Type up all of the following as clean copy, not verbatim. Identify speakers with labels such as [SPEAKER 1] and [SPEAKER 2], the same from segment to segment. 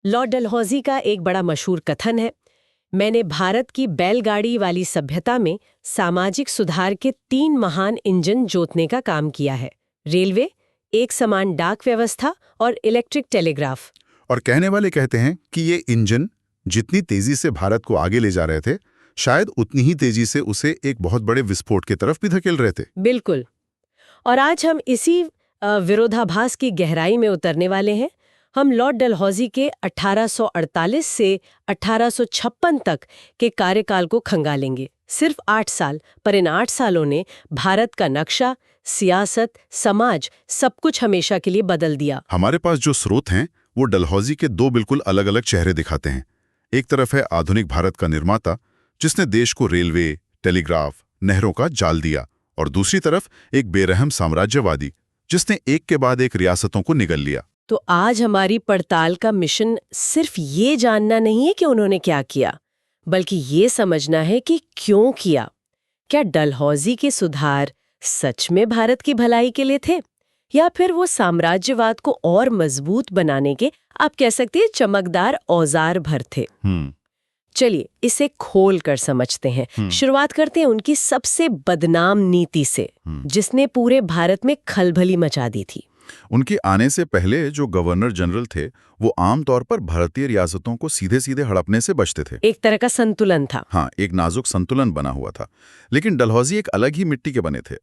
[SPEAKER 1] Lord Dalhousie का एक बड़ा मशहूर कथन है, मैंने भारत की बैलगाड़ी वाली सभ्यता में सामाजिक सुधार के 3 महान इंजन जोतने का काम किया है। रेलवे, एक समान डाक व्यवस्था और इलेक्ट्रिक टेलीग्राफ।
[SPEAKER 2] और कहने वाले कहते हैं कि ये इंजन जितनी तेजी से भारत को आगे ले जा रहे थे, शायद उतनी ही तेजी से उसे एक बहुत बड़े विस्फोट की तरफ भी धकेल रहे थे।
[SPEAKER 1] बिल्कुल। और आज हम इसी विरोधाभास की गहराई में उतरने वाले हैं। हम लॉर्ड डलहौजी के 1848 से 1856 तक के कार्यकाल को खंगालेंगे। सिर्फ 8 साल, पर इन 8 सालों ने भारत का नक्शा, सियासत, समाज, सब कुछ हमेशा के लिए बदल दिया।
[SPEAKER 2] हमारे पास जो स्रोत हैं वो डलहौजी के 2 बिल्कुल अलग अलग चेहरे दिखाते हैं। एक तरफ है आधुनिक भारत का निर्माता, जिसने देश को रेलवे, टेलीग्राफ, नहरों का जाल दिया, और दूसरी तरफ एक बेरहम साम्राज्यवादी, जिसने एक के बाद एक रियासतों को निगल लिया।
[SPEAKER 1] तो आज हमारी पड़ताल का मिशन सिर्फ ये जानना नहीं है कि उन्होंने क्या किया, बल्कि ये समझना है कि क्यों किया। क्या डलहौजी के सुधार सच में भारत की भलाई के लिए थे, या फिर वो साम्राज्यवाद को और मजबूत बनाने के, आप कह सकते हैं, चमकदार औजार भर थे? चलिए इसे खोल कर समझते हैं। शुरुआत करते हैं उनकी सबसे बदनाम नीति से, जिसने पूरे भारत में खलबली मचा दी थी।
[SPEAKER 2] उनके आने से पहले जो गवर्नर जनरल थे, वो आमतौर पर भारतीय रियासतों को सीधे सीधे हड़पने से बचते थे।
[SPEAKER 1] एक तरह का संतुलन था।
[SPEAKER 2] हाँ, एक नाजुक संतुलन बना हुआ था। लेकिन डलहौजी एक अलग ही मिट्टी के बने थे।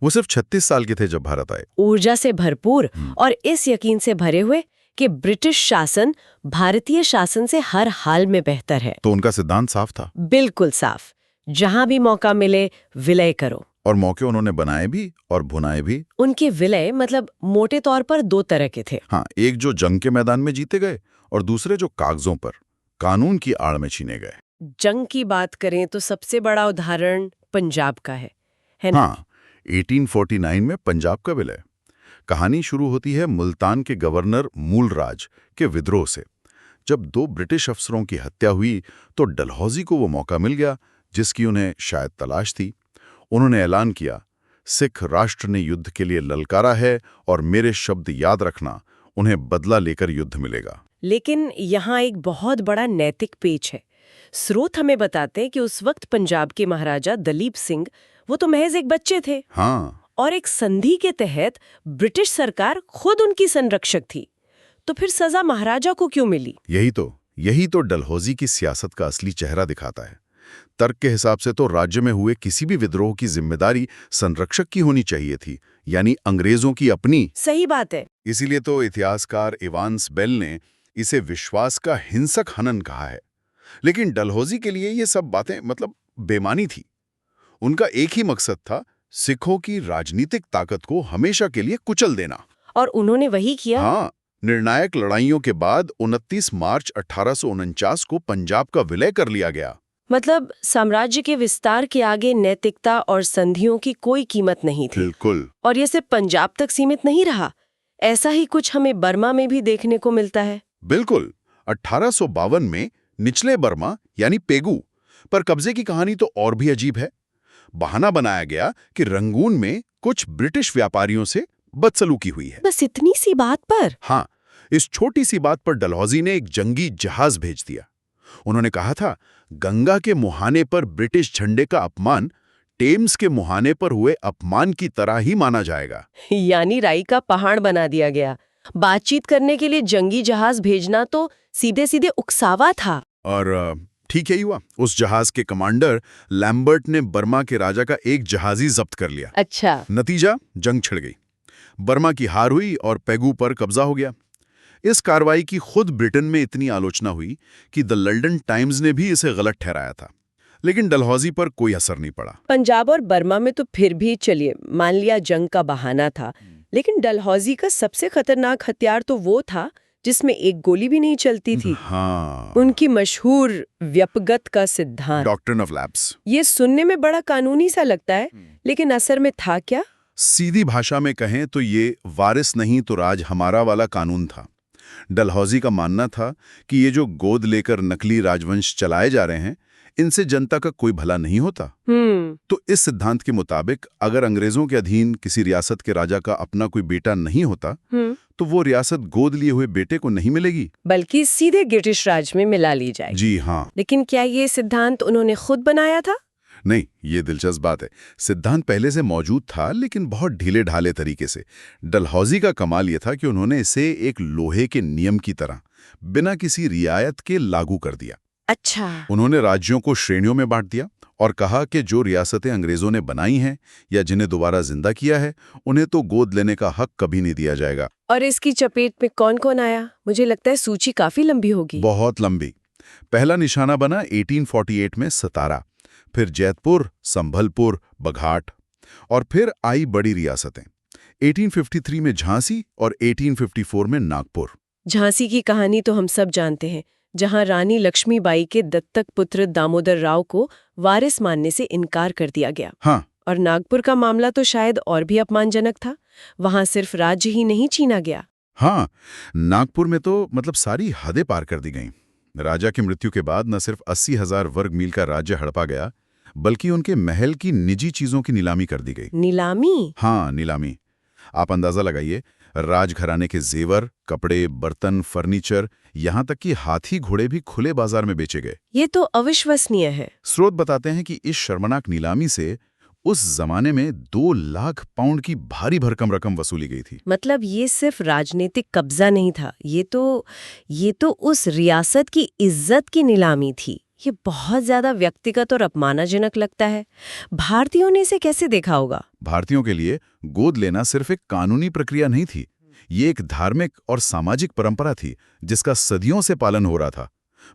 [SPEAKER 2] वो सिर्फ 36 साल के थे जब भारत आए,
[SPEAKER 1] ऊर्जा से भरपूर और इस यकीन से भरे हुए कि ब्रिटिश शासन भारतीय शासन से हर हाल में बेहतर है।
[SPEAKER 2] तो उनका सिद्धांत साफ था।
[SPEAKER 1] बिल्कुल साफ। जहां भी मौका मिले विलय करो।
[SPEAKER 2] और मौके उन्होंने बनाए भी और भुनाए भी।
[SPEAKER 1] उनके विलय मतलब मोटे तौर पर 2 तरह के थे।
[SPEAKER 2] हाँ, एक जो जंग के मैदान में जीते गए, और दूसरे जो कागजों पर कानून की आड़ में छीने गए।
[SPEAKER 1] जंग की बात करें तो सबसे बड़ा उदाहरण पंजाब का है ना?
[SPEAKER 2] हाँ, 1849 में पंजाब का विलय। कहानी शुरू होती है मुल्तान के गवर्नर मूलराज के विद्रोह से। जब 2 ब्रिटिश अफसरों की हत्या हुई तो डलहौजी को वो मौका मिल गया जिसकी उन्हें शायद तलाश थी। उन्होंने ऐलान किया, सिख राष्ट्र ने युद्ध के लिए ललकारा है और मेरे शब्द याद रखना, उन्हें बदला लेकर युद्ध मिलेगा।
[SPEAKER 1] लेकिन यहाँ एक बहुत बड़ा नैतिक पेच है। स्रोत हमें बताते हैं कि उस वक्त पंजाब के महाराजा दलीप सिंह, वो तो महज एक बच्चे थे।
[SPEAKER 2] हाँ,
[SPEAKER 1] और एक संधि के तहत ब्रिटिश सरकार खुद उनकी संरक्षक थी। तो फिर सजा महाराजा को क्यों मिली?
[SPEAKER 2] यही तो डलहौजी की सियासत का असली चेहरा दिखाता है। तर्क के हिसाब से तो राज्य में हुए किसी भी विद्रोह की जिम्मेदारी संरक्षक की होनी चाहिए थी, यानी अंग्रेजों की अपनी।
[SPEAKER 1] सही बात है।
[SPEAKER 2] इसीलिए तो इतिहासकार इवांस बेल ने इसे विश्वास का हिंसक हनन कहा है। लेकिन डलहौजी के लिए ये सब बातें मतलब बेमानी थी। उनका एक ही मकसद था, सिखों की राजनीतिक ताकत को हमेशा के लिए कुचल देना।
[SPEAKER 1] और उन्होंने वही किया।
[SPEAKER 2] हाँ, निर्णायक लड़ाइयों के बाद 29 मार्च 1849 को पंजाब का विलय कर लिया गया।
[SPEAKER 1] मतलब साम्राज्य के विस्तार के आगे नैतिकता और संधियों की कोई कीमत नहीं थी।
[SPEAKER 2] बिल्कुल।
[SPEAKER 1] और ये सिर्फ पंजाब तक सीमित नहीं रहा। ऐसा ही कुछ हमें बर्मा में भी देखने को मिलता है।
[SPEAKER 2] बिल्कुल। 1852 में निचले बर्मा यानी पेगू पर कब्जे की कहानी तो और भी अजीब है। बहाना बनाया गया कि रंगून में कुछ ब्रिटिश व्यापारियों से बदसलूकी हुई है।
[SPEAKER 1] बस इतनी सी बात पर?
[SPEAKER 2] हाँ, इस छोटी सी बात पर डलहौजी ने एक जंगी जहाज भेज दिया। उन्होंने कहा था, गंगा के मुहाने पर ब्रिटिश झंडे का अपमान टेम्स के मुहाने पर हुए अपमान की तरह ही माना जाएगा।
[SPEAKER 1] यानी राई का पहाड़ बना दिया गया। बातचीत करने के लिए जंगी जहाज भेजना तो सीधे सीधे उकसावा था।
[SPEAKER 2] और ठीक है हुआ। उस जहाज के कमांडर लैम्बर्ट ने बर्मा के राजा का एक जहाज ही जब्त कर लिया।
[SPEAKER 1] अच्छा।
[SPEAKER 2] नतीजा, जंग छिड़ गई। बर्मा की हार हुई और पेगू पर कब्जा हो गया। इस कार्रवाई की खुद ब्रिटेन में इतनी आलोचना हुई कि द लंदन टाइम्स ने भी इसे गलत ठहराया था। लेकिन डलहौजी पर कोई असर नहीं पड़ा।
[SPEAKER 1] पंजाब और बर्मा में तो फिर भी चलिए मान लिया जंग का बहाना था, लेकिन डलहौजी का सबसे खतरनाक हथियार तो वो था जिसमें एक गोली भी नहीं चलती थी।
[SPEAKER 2] हाँ,
[SPEAKER 1] उनकी मशहूर व्यपगत का सिद्धांत,
[SPEAKER 2] डॉक्ट्रिन ऑफ लैप्स।
[SPEAKER 1] ये सुनने में बड़ा कानूनी सा लगता है, लेकिन असर में था क्या?
[SPEAKER 2] सीधी भाषा में कहें तो ये वारिस नहीं तो राज हमारा वाला कानून था। डलहौजी का मानना था कि ये जो गोद लेकर नकली राजवंश चलाए जा रहे हैं, इनसे जनता का कोई भला नहीं होता। तो इस सिद्धांत के मुताबिक अगर अंग्रेजों के अधीन किसी रियासत के राजा का अपना कोई बेटा नहीं होता, तो वो रियासत गोद लिए हुए बेटे को नहीं मिलेगी।
[SPEAKER 1] बल्कि सीधे ब्रिटिश राज में मिला ली जाएगी।
[SPEAKER 2] जी हाँ।
[SPEAKER 1] लेकिन क्या ये सिद्धांत उन्होंने खुद बनाया था?
[SPEAKER 2] नहीं, ये दिलचस्प बात है। सिद्धांत पहले से मौजूद था, लेकिन बहुत ढीले ढाले तरीके से। डलहौजी का कमाल ये था कि उन्होंने इसे एक लोहे के नियम की तरह बिना किसी रियायत के लागू कर दिया।
[SPEAKER 1] अच्छा।
[SPEAKER 2] उन्होंने राज्यों को श्रेणियों में बांट दिया और कहा कि जो रियासतें अंग्रेजों ने बनाई हैं या जिन्हें दोबारा जिंदा किया है, उन्हें तो गोद लेने का हक कभी नहीं दिया जाएगा।
[SPEAKER 1] और इसकी चपेट में कौन कौन आया? मुझे लगता है सूची काफी लंबी होगी।
[SPEAKER 2] बहुत लंबी। पहला निशाना बना 1848 में सतारा, फिर जैतपुर, संभलपुर, बघाट, और फिर आई बड़ी रियासतें। 1853 में झांसी और 1854 में नागपुर।
[SPEAKER 1] झांसी की कहानी तो हम सब जानते हैं, जहां रानी लक्ष्मीबाई के दत्तक पुत्र दामोदर राव को वारिस मानने से इनकार कर दिया गया।
[SPEAKER 2] हाँ।
[SPEAKER 1] और नागपुर का मामला तो शायद और भी अपमानजनक था। वहां सिर्फ राज्य ही नहीं छीना गया।
[SPEAKER 2] हाँ, नागपुर में तो मतलब सारी हदें पार कर दी गईं। राजा की मृत्यु के बाद न सिर्फ 80,000 वर्ग मील का राज्य हड़पा गया, बल्कि उनके महल की निजी चीजों की नीलामी कर दी गई।
[SPEAKER 1] नीलामी?
[SPEAKER 2] हाँ, नीलामी। आप अंदाजा लगाइए, राजघराने के जेवर, कपड़े, बर्तन, फर्नीचर, यहाँ तक कि हाथी घोड़े भी खुले बाजार में बेचे गए।
[SPEAKER 1] ये तो अविश्वसनीय है।
[SPEAKER 2] स्रोत बताते हैं कि इस शर्मनाक नीलामी से उस जमाने में 2 लाख पाउंड की भारी भरकम रकम वसूली गई थी।
[SPEAKER 1] मतलब ये सिर्फ राजनीतिक कब्जा नहीं था, ये तो उस रियासत की इज्जत की नीलामी थी। ये बहुत ज्यादा व्यक्तिगत और अपमानजनक लगता है। भारतीयों ने इसे कैसे देखा होगा?
[SPEAKER 2] भारतीयों के लिए गोद लेना सिर्फ एक कानूनी प्रक्रिया नहीं थी, ये एक धार्मिक और सामाजिक परंपरा थी जिसका सदियों से पालन हो रहा था।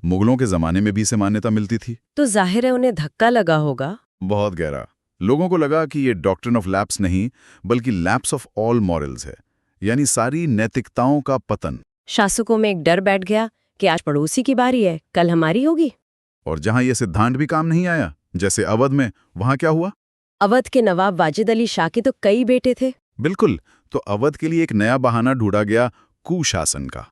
[SPEAKER 2] मुगलों के जमाने में भी इसे मान्यता मिलती थी।
[SPEAKER 1] तो जाहिर है उन्हें धक्का लगा होगा।
[SPEAKER 2] बहुत गहरा। लोगों को लगा कि ये डॉक्ट्रिन ऑफ लैप्स नहीं, बल्कि लैप्स ऑफ ऑल मॉरल्स है, यानी सारी नैतिकताओं का पतन।
[SPEAKER 1] शासकों में एक डर बैठ गया कि आज पड़ोसी की बारी है, कल हमारी होगी।
[SPEAKER 2] और जहां यह सिद्धांत भी काम नहीं आया, जैसे अवध में, वहां क्या हुआ?
[SPEAKER 1] अवध के नवाब वाजिद अली शाह के तो कई बेटे थे।
[SPEAKER 2] बिल्कुल। तो अवध के लिए एक नया बहाना ढूंढा गया, कुशासन का।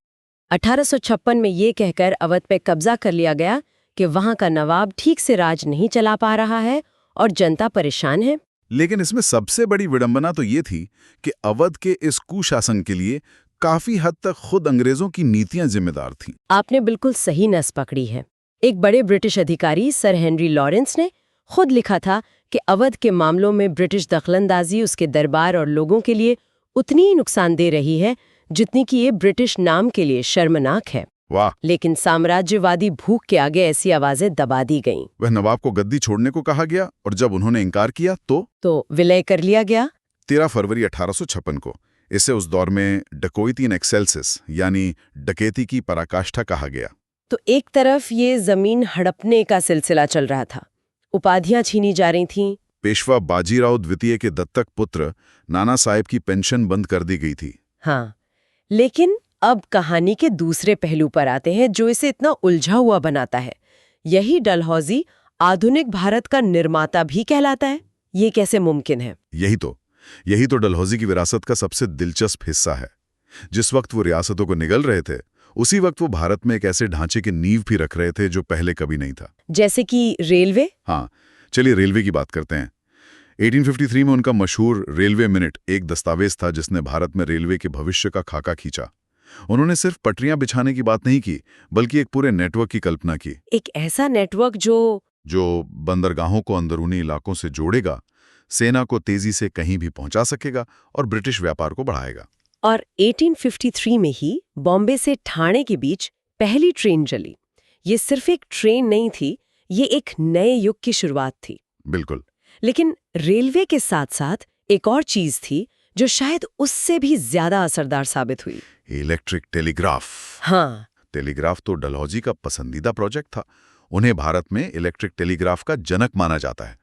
[SPEAKER 1] 1856 में ये कहकर अवध पे कब्जा कर लिया गया कि वहां का नवाब ठीक से राज नहीं चला पा रहा है और जनता परेशान है।
[SPEAKER 2] लेकिन इसमें सबसे बड़ी विडंबना तो ये थी कि अवध के इस कुशासन के लिए काफी हद तक खुद अंग्रेजों की नीतियां जिम्मेदार थीं।
[SPEAKER 1] आपने बिल्कुल सही नस पकड़ी है। एक बड़े ब्रिटिश अधिकारी सर हेनरी लॉरेंस ने खुद लिखा था कि अवध के मामलों में ब्रिटिश दखलंदाजी उसके दरबार और लोगों के लिए उतनी ही नुकसानदेह रही है जितनी कि ये ब्रिटिश नाम के लिए शर्मनाक है।
[SPEAKER 2] वाह।
[SPEAKER 1] लेकिन साम्राज्यवादी भूख के आगे ऐसी आवाजें दबा दी गईं।
[SPEAKER 2] वह नवाब को गद्दी छोड़ने को कहा गया और जब उन्होंने इनकार किया तो
[SPEAKER 1] विलय कर लिया गया।
[SPEAKER 2] 13 फरवरी 1856 को इसे उस दौर में डकैती इन एक्सेल्सिस यानी डकैती की पराकाष्ठा कहा गया।
[SPEAKER 1] तो एक तरफ ये जमीन हड़पने का सिलसिला चल रहा था, उपाधियां छीनी जा रही थीं।
[SPEAKER 2] पेशवा बाजीराव द्वितीय के दत्तक पुत्र नाना साहेब की पेंशन बंद कर दी गई थी।
[SPEAKER 1] हाँ, लेकिन अब कहानी के दूसरे पहलू पर आते हैं जो इसे इतना उलझा हुआ बनाता है। यही डलहौजी आधुनिक भारत का निर्माता भी कहलाता है। ये कैसे मुमकिन है?
[SPEAKER 2] यही तो डलहौजी की विरासत का सबसे दिलचस्प हिस्सा है। जिस वक्त वो रियासतों को निगल रहे थे, उसी वक्त वो भारत में एक ऐसे ढांचे की नींव भी रख रहे थे जो पहले कभी नहीं था।
[SPEAKER 1] जैसे कि रेलवे?
[SPEAKER 2] हाँ, चलिए रेलवे की बात करते हैं। 1853 में उनका मशहूर रेलवे मिनट एक दस्तावेज था जिसने भारत में रेलवे के भविष्य का खाका खींचा। उन्होंने सिर्फ पटरियां बिछाने की बात नहीं की, बल्कि एक पूरे नेटवर्क की कल्पना की।
[SPEAKER 1] एक ऐसा नेटवर्क जो
[SPEAKER 2] बंदरगाहों को अंदरूनी इलाकों से जोड़ेगा, सेना को तेजी से कहीं भी पहुंचा सकेगा और ब्रिटिश व्यापार को बढ़ाएगा।
[SPEAKER 1] और 1853 में ही बॉम्बे से ठाणे के बीच पहली ट्रेन चली। ये सिर्फ एक ट्रेन नहीं थी, ये एक नए युग की शुरुआत थी।
[SPEAKER 2] बिल्कुल।
[SPEAKER 1] लेकिन रेलवे के साथ साथ एक और चीज थी जो शायद उससे भी ज्यादा असरदार साबित हुई।
[SPEAKER 2] Electric telegraph.
[SPEAKER 1] हाँ,
[SPEAKER 2] टेलीग्राफ तो डलहौजी का पसंदीदा प्रोजेक्ट था। उन्हें भारत में इलेक्ट्रिक टेलीग्राफ का जनक माना जाता है।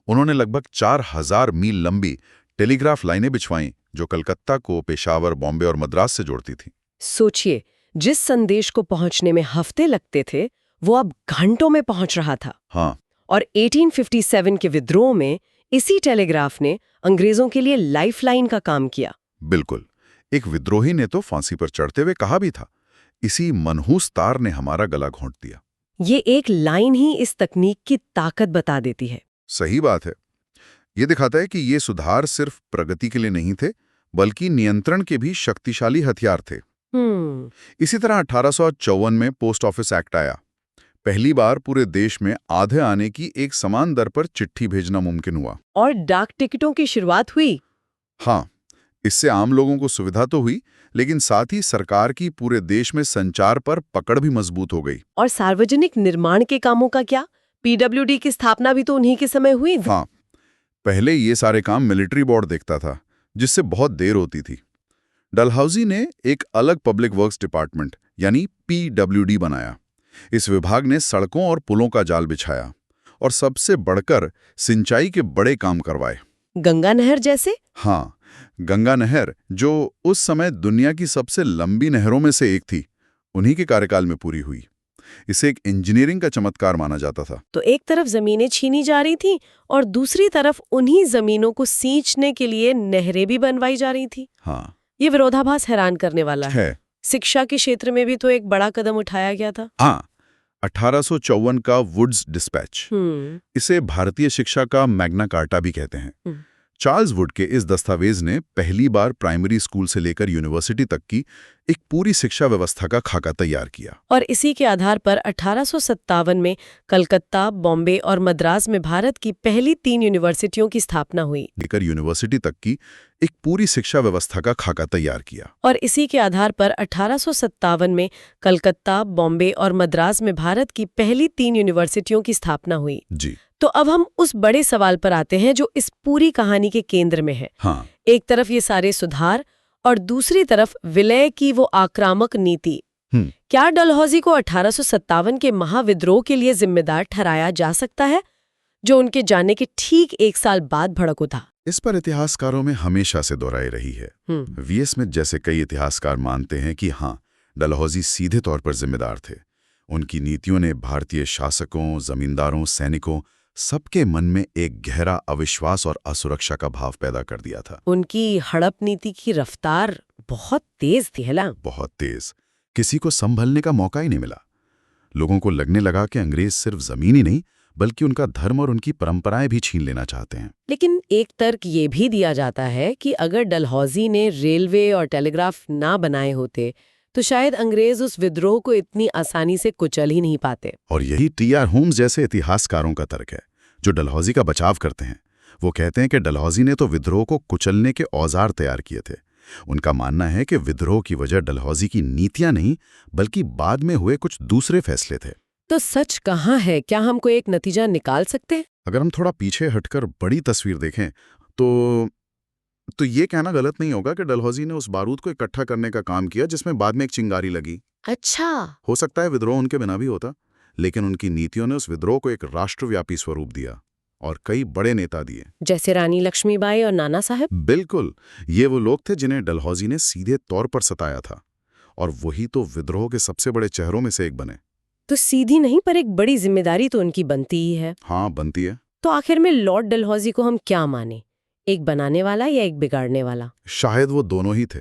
[SPEAKER 2] उन्होंने लगभग 4000 मील लंबी टेलीग्राफ लाइनें बिछवाईं जो कलकत्ता को पेशावर, बॉम्बे और मद्रास से जोड़ती थी।
[SPEAKER 1] सोचिए, जिस संदेश को पहुंचने में हफ्ते लगते थे वो अब घंटों में पहुंच रहा था।
[SPEAKER 2] हाँ।
[SPEAKER 1] और 1857 के विद्रोह में इसी टेलीग्राफ ने अंग्रेजों के लिए लाइफलाइन का काम किया।
[SPEAKER 2] बिल्कुल। एक विद्रोही ने तो फांसी पर चढ़ते हुए कहा भी था, इसी मनहूस तार ने हमारा गला घोंट दिया।
[SPEAKER 1] ये एक लाइन ही इस तकनीक की ताकत बता देती है।
[SPEAKER 2] सही बात है। ये दिखाता है कि ये सुधार सिर्फ प्रगति के लिए नहीं थे, बल्कि नियंत्रण के भी शक्तिशाली हथियार थे। इसी तरह 1854 में पोस्ट ऑफिस एक्ट आया। पहली बार पूरे देश में आधे आने की एक समान दर पर चिट्ठी भेजना मुमकिन हुआ।
[SPEAKER 1] और डाक टिकटों की शुरुआत हुई।
[SPEAKER 2] हाँ, इससे आम लोगों को सुविधा तो हुई, लेकिन साथ ही सरकार की पूरे देश में संचार पर पकड़ भी मजबूत हो गई।
[SPEAKER 1] और सार्वजनिक निर्माण के कामों का क्या? पीडब्ल्यूडी की स्थापना भी तो उन्हीं के समय हुई।
[SPEAKER 2] हाँ, पहले ये सारे काम मिलिट्री बोर्ड देखता था, जिससे बहुत देर होती थी। डलहौजी ने एक अलग पब्लिक वर्क्स डिपार्टमेंट यानी पीडब्ल्यूडी बनाया। इस विभाग ने सड़कों और पुलों का जाल बिछाया और सबसे बढ़कर सिंचाई के बड़े काम करवाए।
[SPEAKER 1] गंगा नहर जैसे?
[SPEAKER 2] हाँ, गंगा नहर, जो उस समय दुनिया की सबसे लंबी नहरों में से एक थी, उन्हीं के कार्यकाल में पूरी हुई। इसे एक इंजीनियरिंग का चमत्कार माना जाता था।
[SPEAKER 1] तो एक तरफ जमीनें छीनी जा रही थी और दूसरी तरफ उन्हीं जमीनों को सींचने के लिए नहरें भी बनवाई जा रही थी।
[SPEAKER 2] हाँ,
[SPEAKER 1] ये विरोधाभास हैरान करने वाला है। शिक्षा के क्षेत्र में भी तो एक बड़ा कदम उठाया गया था।
[SPEAKER 2] हाँ, 1854 का वुड्स डिस्पैच, इसे भारतीय शिक्षा का मैग्ना कार्टा भी कहते हैं। चार्ल्स वुड के इस दस्तावेज ने पहली बार प्राइमरी स्कूल से लेकर यूनिवर्सिटी तक की एक पूरी शिक्षा व्यवस्था का खाका तैयार किया।
[SPEAKER 1] और इसी के आधार पर 1857 में कलकत्ता, बॉम्बे और मद्रास में भारत की पहली 3 यूनिवर्सिटियों की स्थापना हुई।
[SPEAKER 2] लेकर यूनिवर्सिटी तक की एक पूरी शिक्षा व्यवस्था का खाका तैयार किया।
[SPEAKER 1] और इसी के आधार पर 1857 में कलकत्ता, बॉम्बे और मद्रास में भारत की पहली 3 यूनिवर्सिटियों की स्थापना हुई।
[SPEAKER 2] जी।
[SPEAKER 1] तो अब हम उस बड़े सवाल पर आते हैं जो इस पूरी कहानी के केंद्र में है।
[SPEAKER 2] हाँ।
[SPEAKER 1] एक तरफ ये सारे सुधार और दूसरी तरफ विलय की वो आक्रामक नीति। क्या डलहौजी को 1857 के महाविद्रोह के लिए जिम्मेदार ठहराया जा सकता है, जो उनके जाने के ठीक 1 साल बाद भड़क उठा?
[SPEAKER 2] इस पर इतिहासकारों में हमेशा से दोहराई रही है। वी.एस. स्मिथ जैसे कई इतिहासकार मानते हैं कि हाँ, डलहौजी सीधे तौर पर जिम्मेदार थे। उनकी नीतियों ने भारतीय शासकों, जमींदारों, सैनिकों सबके मन में एक गहरा अविश्वास और असुरक्षा का भाव पैदा कर दिया था।
[SPEAKER 1] उनकी हड़प नीति की रफ्तार बहुत तेज थी, है ना?
[SPEAKER 2] बहुत तेज। किसी को संभलने का मौका ही नहीं मिला। लोगों को लगने लगा कि अंग्रेज सिर्फ जमीन ही नहीं, बल्कि उनका धर्म और उनकी परंपराएं भी छीन लेना चाहते हैं।
[SPEAKER 1] लेकिन एक तर्क ये भी दिया जाता है कि अगर डलहौजी ने रेलवे और टेलीग्राफ ना बनाए होते तो शायद अंग्रेज उस विद्रोह को इतनी आसानी से कुचल ही नहीं पाते।
[SPEAKER 2] और यही टी.आर. होम्स जैसे इतिहासकारों का तर्क है, जो डलहौजी का बचाव करते हैं। वो कहते हैं कि डलहौजी ने तो विद्रोह को कुचलने के औजार तैयार किए थे। उनका मानना है कि विद्रोह की वजह डलहौजी की नीतियां नहीं, बल्कि बाद में हुए कुछ दूसरे फैसले थे।
[SPEAKER 1] तो सच कहाँ है? क्या हम कोई एक नतीजा निकाल सकते हैं?
[SPEAKER 2] अगर हम थोड़ा पीछे हटकर बड़ी तस्वीर देखें तो ये कहना गलत नहीं होगा कि डलहौजी ने उस बारूद को इकट्ठा करने का काम किया जिसमें बाद में एक चिंगारी लगी।
[SPEAKER 1] अच्छा।
[SPEAKER 2] हो सकता है विद्रोह उनके बिना भी होता, लेकिन उनकी नीतियों ने उस विद्रोह को एक राष्ट्रव्यापी स्वरूप दिया और कई बड़े नेता दिए,
[SPEAKER 1] जैसे रानी लक्ष्मीबाई और नाना साहब।
[SPEAKER 2] बिल्कुल, ये वो लोग थे जिन्हें डलहौजी ने सीधे तौर पर सताया था, और वही तो विद्रोह के सबसे बड़े चेहरों में से एक बने।
[SPEAKER 1] तो सीधी नहीं, पर एक बड़ी जिम्मेदारी तो उनकी बनती ही है।
[SPEAKER 2] हाँ, बनती है।
[SPEAKER 1] तो आखिर में लॉर्ड डलहौजी को हम क्या माने, एक बनाने वाला या एक बिगाड़ने वाला?
[SPEAKER 2] शायद वो दोनों ही थे।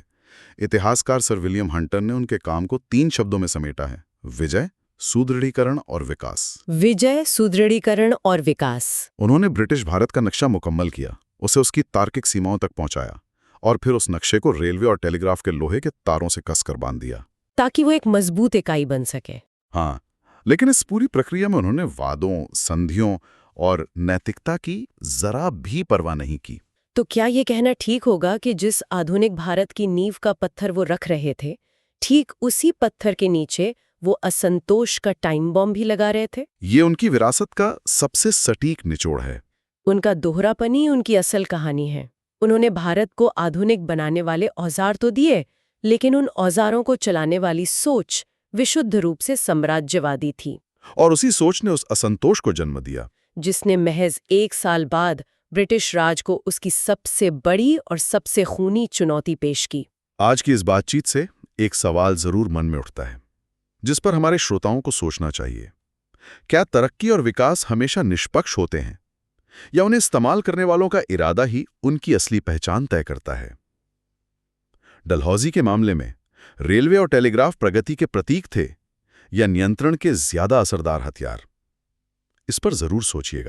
[SPEAKER 2] इतिहासकार सर विलियम हंटर ने उनके काम को 3 शब्दों में समेटा है: विजय, सुदृढ़ीकरण और विकास।
[SPEAKER 1] विजय, सुदृढ़ीकरण और विकास।
[SPEAKER 2] उन्होंने ब्रिटिश भारत का नक्शा मुकम्मल किया, उसे उसकी तार्किक सीमाओं तक पहुंचाया, और फिर उस नक्शे को रेलवे और टेलीग्राफ के लोहे के तारों से कसकर बांध दिया,
[SPEAKER 1] ताकि वो एक मजबूत इकाई बन सके।
[SPEAKER 2] हाँ, लेकिन इस पूरी प्रक्रिया में उन्होंने वादों, संधियों और नैतिकता की जरा भी परवाह नहीं की।
[SPEAKER 1] तो क्या ये कहना ठीक होगा कि जिस आधुनिक भारत की नींव का पत्थर वो रख रहे थे, ठीक उसी पत्थर के नीचे वो असंतोष का टाइम बॉम्ब भी लगा रहे थे?
[SPEAKER 2] ये उनकी विरासत का सबसे सटीक निचोड़ है।
[SPEAKER 1] उनका दोहरापन ही उनकी असल कहानी है। उन्होंने भारत को आधुनिक बनाने वाले औजार तो दिए, लेकिन उन औजारों को चलाने वाली सोच विशुद्ध रूप से साम्राज्यवादी थी।
[SPEAKER 2] और उसी सोच ने उस असंतोष को जन्म दिया,
[SPEAKER 1] जिसने महज 1 साल बाद ब्रिटिश राज को उसकी सबसे बड़ी और सबसे खूनी चुनौती पेश की।
[SPEAKER 2] आज की इस बातचीत से एक सवाल जरूर मन में उठता है, जिस पर हमारे श्रोताओं को सोचना चाहिए। क्या तरक्की और विकास हमेशा निष्पक्ष होते हैं, या उन्हें इस्तेमाल करने वालों का इरादा ही उनकी असली पहचान तय करता है? डलहौजी के मामले में रेलवे और टेलीग्राफ प्रगति के प्रतीक थे, या नियंत्रण के ज्यादा असरदार हथियार? इस पर जरूर सोचिएगा।